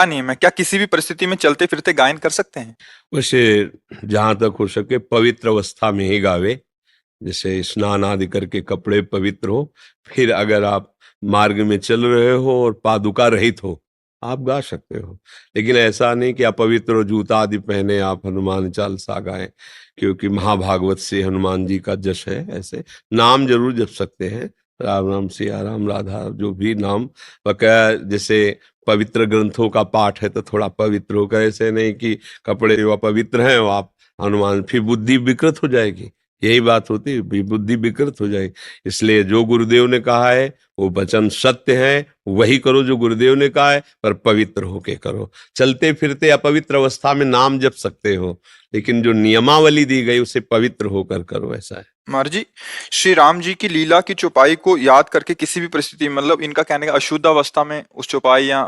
क्या नियम है? क्या किसी भी परिस्थिति में चलते फिरते गायन कर सकते हैं? वैसे जहां तक हो सके पवित्र अवस्था में ही गावे, जैसे स्नान आदि करके कपड़े पवित्र हो। फिर अगर आप मार्ग में चल रहे हो और पादुका रहित हो, आप गा सकते हो। लेकिन ऐसा नहीं कि अपवित्र हो, जूता आदि पहने आप हनुमान चालीसा गाएं, क्योंकि महाभागवत से हनुमान जी का जश है। ऐसे नाम जरूर जप सकते हैं, राम राम सिया राम राधा, जो भी नाम बकाया। जैसे पवित्र ग्रंथों का पाठ है तो थोड़ा पवित्र होकर, ऐसे नहीं कि कपड़े जो अपवित्र हैं वो आप हनुमान, फिर बुद्धि विकृत हो जाएगी। यही बात होती है, बुद्धि विकृत हो जाएगी। इसलिए जो गुरुदेव ने कहा है वो वचन सत्य है, वही करो जो गुरुदेव ने कहा है, पर पवित्र होके करो। चलते फिरते अपवित्र अवस्था में नाम जप सकते हो, लेकिन जो नियमावली दी गई उसे पवित्र होकर करो, ऐसा है। महाराज जी, श्री राम जी की लीला की चौपाई को याद करके किसी भी परिस्थिति में, मतलब इनका कहने का अशुद्ध अवस्था में उस चौपाई या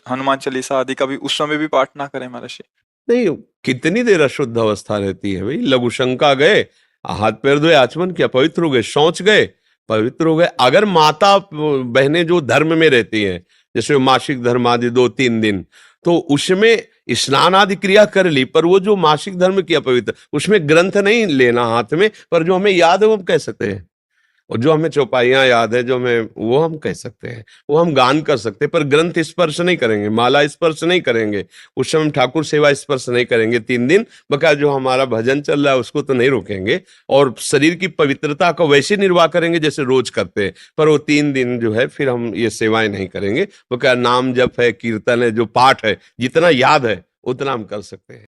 हनुमान चालीसा आदि का भी उस समय भी पाठ ना करें महाराज जी? नहीं, कितनी देर अशुद्ध अवस्था रहती है भाई। लघु शंका गए, हाथ पैर धोए, आचमन किया, पवित्र हो गए, शौच गए, पवित्र हो गए। अगर माता बहनें जो धर्म में रहती हैं, जैसे मासिक धर्म आदि 2-3 दिन, तो उसमें स्नान आदि क्रिया कर ली, पर वो जो मासिक धर्म किया पवित्र, उसमें ग्रंथ नहीं लेना हाथ में, पर जो हमें याद है वो हम कह सकते हैं। और जो हमें चौपाइयाँ याद है, जो हमें, वो हम कह सकते हैं, वो हम गान कर सकते हैं, पर ग्रंथ स्पर्श नहीं करेंगे, माला स्पर्श नहीं करेंगे, उस समय हम ठाकुर सेवा स्पर्श नहीं करेंगे 3 दिन। बका जो हमारा भजन चल रहा है उसको तो नहीं रोकेंगे, और शरीर की पवित्रता को वैसे निर्वाह करेंगे जैसे रोज करते हैं, पर वो 3 दिन जो है फिर हम ये सेवाएं नहीं करेंगे। बका नाम जप है, कीर्तन है, जो पाठ है, जितना याद है उतना हम कर सकते हैं।